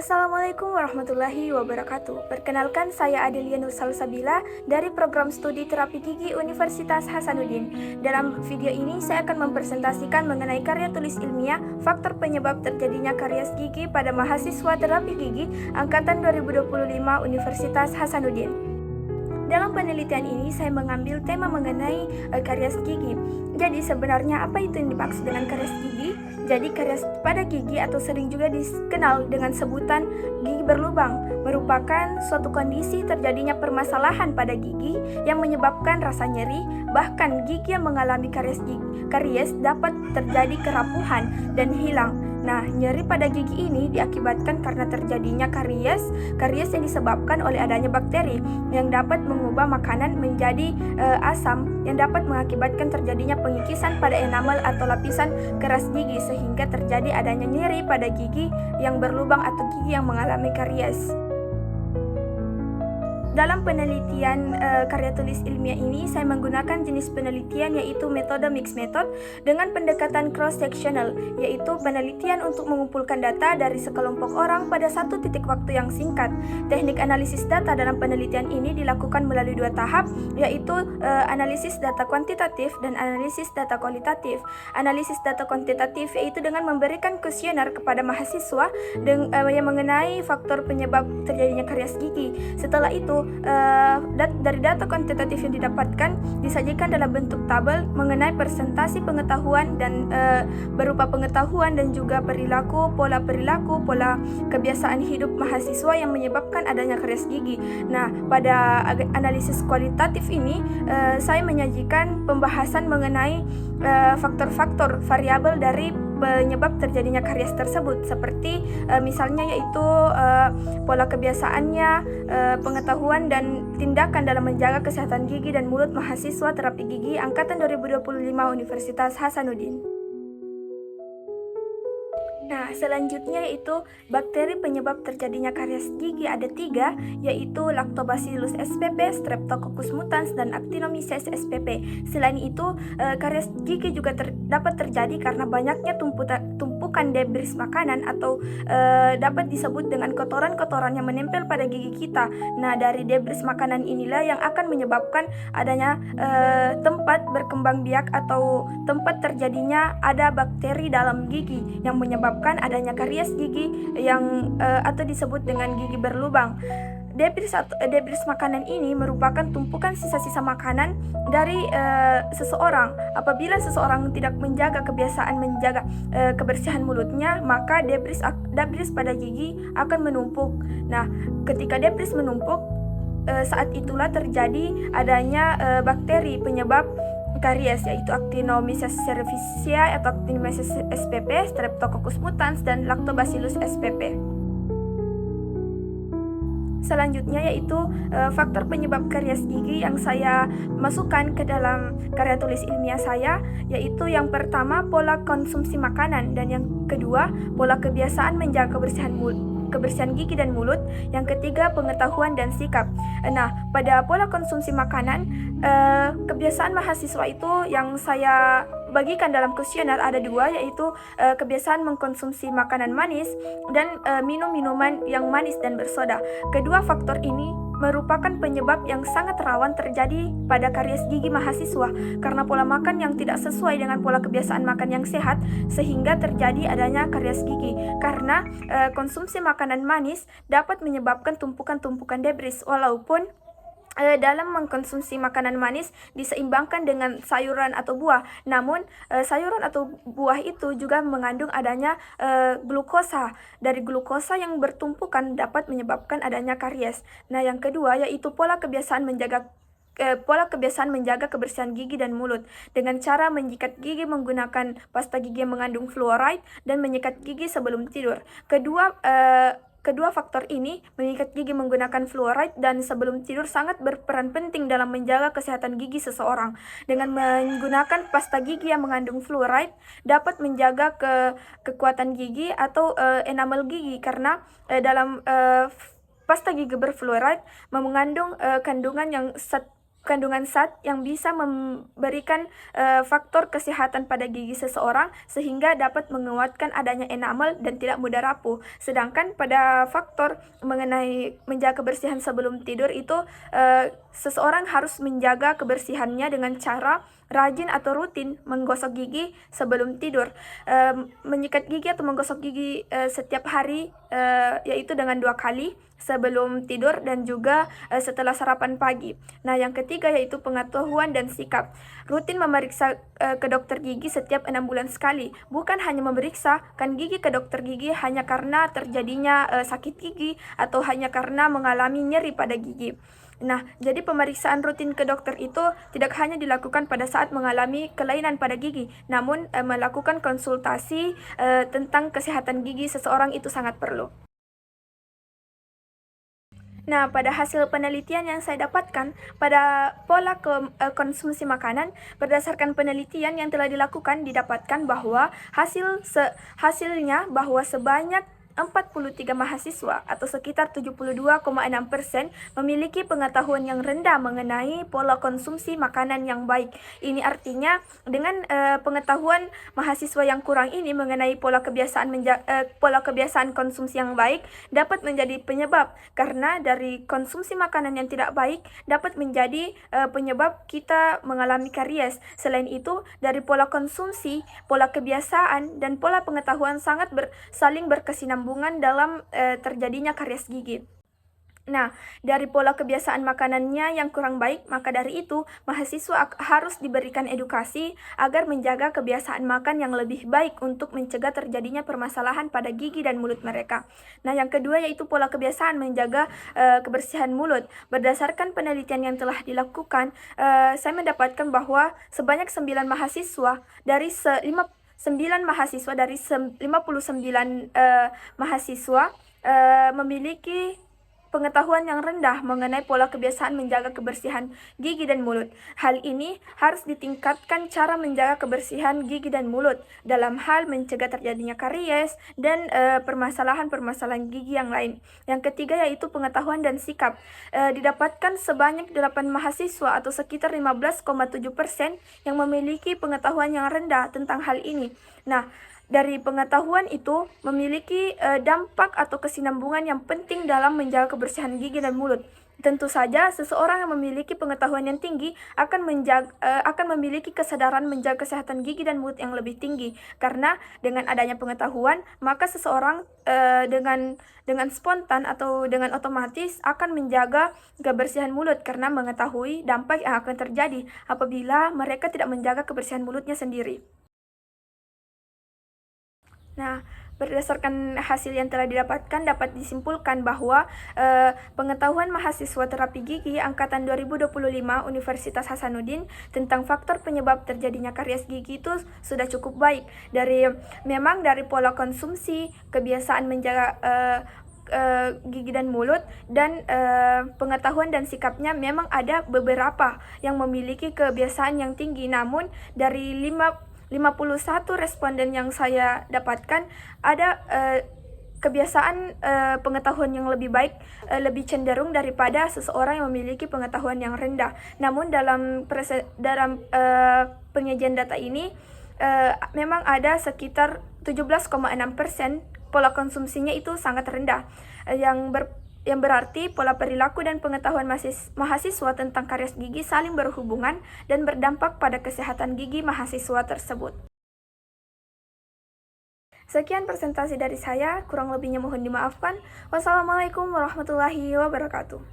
Assalamualaikum warahmatullahi wabarakatuh. Perkenalkan, saya Adelia Nur Salsabila dari program studi terapi gigi Universitas Hasanuddin. Dalam video ini saya akan mempresentasikan mengenai karya tulis ilmiah faktor penyebab terjadinya karies gigi pada mahasiswa terapi gigi angkatan 2025 Universitas Hasanuddin. Dalam penelitian ini saya mengambil tema mengenai karies gigi. Jadi sebenarnya apa itu yang dimaksud dengan karies gigi? Jadi karies pada gigi atau sering juga dikenal dengan sebutan gigi berlubang merupakan suatu kondisi terjadinya permasalahan pada gigi yang menyebabkan rasa nyeri. Bahkan gigi yang mengalami karies dapat terjadi kerapuhan dan hilang. Nah, nyeri pada gigi ini diakibatkan karena terjadinya karies yang disebabkan oleh adanya bakteri yang dapat mengubah makanan menjadi asam yang dapat mengakibatkan terjadinya pengikisan pada enamel atau lapisan keras gigi sehingga terjadi adanya nyeri pada gigi yang berlubang atau gigi yang mengalami karies. Dalam penelitian karya tulis ilmiah ini, saya menggunakan jenis penelitian yaitu metode mixed method dengan pendekatan cross-sectional, yaitu penelitian untuk mengumpulkan data dari sekelompok orang pada satu titik waktu yang singkat. Teknik analisis data dalam penelitian ini dilakukan melalui dua tahap, yaitu analisis data kuantitatif dan analisis data kualitatif. Analisis data kuantitatif yaitu dengan memberikan kuesioner kepada mahasiswa yang mengenai faktor penyebab terjadinya karies gigi. Setelah itu, dari data kuantitatif yang didapatkan disajikan dalam bentuk tabel mengenai persentase pengetahuan dan berupa pengetahuan dan juga pola kebiasaan hidup mahasiswa yang menyebabkan adanya karies gigi. Nah, pada analisis kualitatif ini saya menyajikan pembahasan mengenai faktor-faktor variabel dari penyebab terjadinya karies tersebut, seperti misalnya yaitu pola kebiasaannya, pengetahuan dan tindakan dalam menjaga kesehatan gigi dan mulut mahasiswa terapi gigi angkatan 2025 Universitas Hasanuddin. Nah, selanjutnya yaitu bakteri penyebab terjadinya karies gigi ada 3, yaitu Lactobacillus spp, Streptococcus mutans, dan Actinomyces spp. Selain itu, karies gigi juga dapat terjadi karena banyaknya tumpukan debris makanan atau dapat disebut dengan kotoran-kotoran yang menempel pada gigi kita. Nah, dari debris makanan inilah yang akan menyebabkan adanya tempat berkembang biak atau tempat terjadinya ada bakteri dalam gigi yang menyebabkan adanya karies gigi yang atau disebut dengan gigi berlubang. Debris makanan ini merupakan tumpukan sisa-sisa makanan dari seseorang. Apabila seseorang tidak menjaga kebiasaan menjaga kebersihan mulutnya, maka debris pada gigi akan menumpuk. Nah, ketika debris menumpuk, saat itulah terjadi adanya bakteri penyebab karies, yaitu Actinomyces cerevisiae atau Actinomyces spp, Streptococcus mutans, dan Lactobacillus spp. Selanjutnya yaitu faktor penyebab karies gigi yang saya masukkan ke dalam karya tulis ilmiah saya, yaitu yang pertama pola konsumsi makanan, dan yang kedua pola kebiasaan menjaga kebersihan gigi dan mulut, yang ketiga pengetahuan dan sikap. Nah, pada pola konsumsi makanan, kebiasaan mahasiswa itu yang saya bagikan dalam kuesioner ada 2, yaitu kebiasaan mengkonsumsi makanan manis dan minum minuman yang manis dan bersoda. Kedua faktor ini merupakan penyebab yang sangat rawan terjadi pada karies gigi mahasiswa karena pola makan yang tidak sesuai dengan pola kebiasaan makan yang sehat, sehingga terjadi adanya karies gigi karena konsumsi makanan manis dapat menyebabkan tumpukan-tumpukan debris, walaupun dalam mengkonsumsi makanan manis diseimbangkan dengan sayuran atau buah. Namun sayuran atau buah itu juga mengandung adanya glukosa. Dari glukosa yang bertumpukan dapat menyebabkan adanya karies. Nah, yang kedua yaitu pola kebiasaan menjaga kebersihan gigi dan mulut dengan cara menyikat gigi menggunakan pasta gigi yang mengandung fluoride dan menyikat gigi sebelum tidur. Kedua faktor ini, menyikat gigi menggunakan fluoride dan sebelum tidur, sangat berperan penting dalam menjaga kesehatan gigi seseorang. Dengan menggunakan pasta gigi yang mengandung fluoride dapat menjaga kekuatan gigi atau enamel gigi karena dalam pasta gigi berfluoride mengandung kandungan yang kandungan zat yang bisa memberikan faktor kesehatan pada gigi seseorang sehingga dapat menguatkan adanya enamel dan tidak mudah rapuh. Sedangkan pada faktor mengenai menjaga kebersihan sebelum tidur itu seseorang harus menjaga kebersihannya dengan cara rajin atau rutin menggosok gigi sebelum tidur. Menyikat gigi atau menggosok gigi setiap hari yaitu dengan 2 kali sebelum tidur dan juga setelah sarapan pagi. Nah, yang ketiga yaitu pengetahuan dan sikap. Rutin memeriksa ke dokter gigi setiap 6 bulan sekali. Bukan hanya memeriksa kan gigi ke dokter gigi hanya karena terjadinya sakit gigi atau hanya karena mengalami nyeri pada gigi. Nah, jadi pemeriksaan rutin ke dokter itu tidak hanya dilakukan pada saat mengalami kelainan pada gigi, namun melakukan konsultasi tentang kesehatan gigi seseorang itu sangat perlu. Nah, pada hasil penelitian yang saya dapatkan pada pola konsumsi makanan, berdasarkan penelitian yang telah dilakukan, didapatkan bahwa hasilnya bahwa sebanyak 43 mahasiswa atau sekitar 72,6% memiliki pengetahuan yang rendah mengenai pola konsumsi makanan yang baik. Ini artinya dengan pengetahuan mahasiswa yang kurang ini mengenai pola kebiasaan konsumsi yang baik dapat menjadi penyebab, karena dari konsumsi makanan yang tidak baik dapat menjadi penyebab kita mengalami karies. Selain itu, dari pola konsumsi, pola kebiasaan, dan pola pengetahuan sangat saling berkesinambungan dalam terjadinya karies gigi. Nah, dari pola kebiasaan makanannya yang kurang baik, maka dari itu mahasiswa harus diberikan edukasi agar menjaga kebiasaan makan yang lebih baik untuk mencegah terjadinya permasalahan pada gigi dan mulut mereka. Nah, yang kedua yaitu pola kebiasaan menjaga kebersihan mulut. Berdasarkan penelitian yang telah dilakukan, saya mendapatkan bahwa sebanyak 9 mahasiswa dari 59 mahasiswa memiliki pengetahuan yang rendah mengenai pola kebiasaan menjaga kebersihan gigi dan mulut. Hal ini harus ditingkatkan cara menjaga kebersihan gigi dan mulut dalam hal mencegah terjadinya karies dan permasalahan-permasalahan gigi yang lain. Yang ketiga yaitu pengetahuan dan sikap. Didapatkan sebanyak 8 mahasiswa atau sekitar 15,7% yang memiliki pengetahuan yang rendah tentang hal ini. Nah, dari pengetahuan itu memiliki dampak atau kesinambungan yang penting dalam menjaga kebersihan gigi dan mulut. Tentu saja seseorang yang memiliki pengetahuan yang tinggi akan memiliki kesadaran menjaga kesehatan gigi dan mulut yang lebih tinggi, karena dengan adanya pengetahuan maka seseorang dengan spontan atau dengan otomatis akan menjaga kebersihan mulut karena mengetahui dampak yang akan terjadi apabila mereka tidak menjaga kebersihan mulutnya sendiri. Nah, berdasarkan hasil yang telah didapatkan dapat disimpulkan bahwa pengetahuan mahasiswa terapi gigi angkatan 2025 Universitas Hasanuddin tentang faktor penyebab terjadinya karies gigi itu sudah cukup baik. Memang dari pola konsumsi, kebiasaan menjaga gigi dan mulut, dan pengetahuan dan sikapnya memang ada beberapa yang memiliki kebiasaan yang tinggi, namun dari 51 responden yang saya dapatkan ada kebiasaan pengetahuan yang lebih baik, lebih cenderung daripada seseorang yang memiliki pengetahuan yang rendah. Namun dalam penyajian data ini memang ada sekitar 17,6% pola konsumsinya itu sangat rendah, yang berarti pola perilaku dan pengetahuan mahasiswa tentang karies gigi saling berhubungan dan berdampak pada kesehatan gigi mahasiswa tersebut. Sekian presentasi dari saya, kurang lebihnya mohon dimaafkan. Wassalamualaikum warahmatullahi wabarakatuh.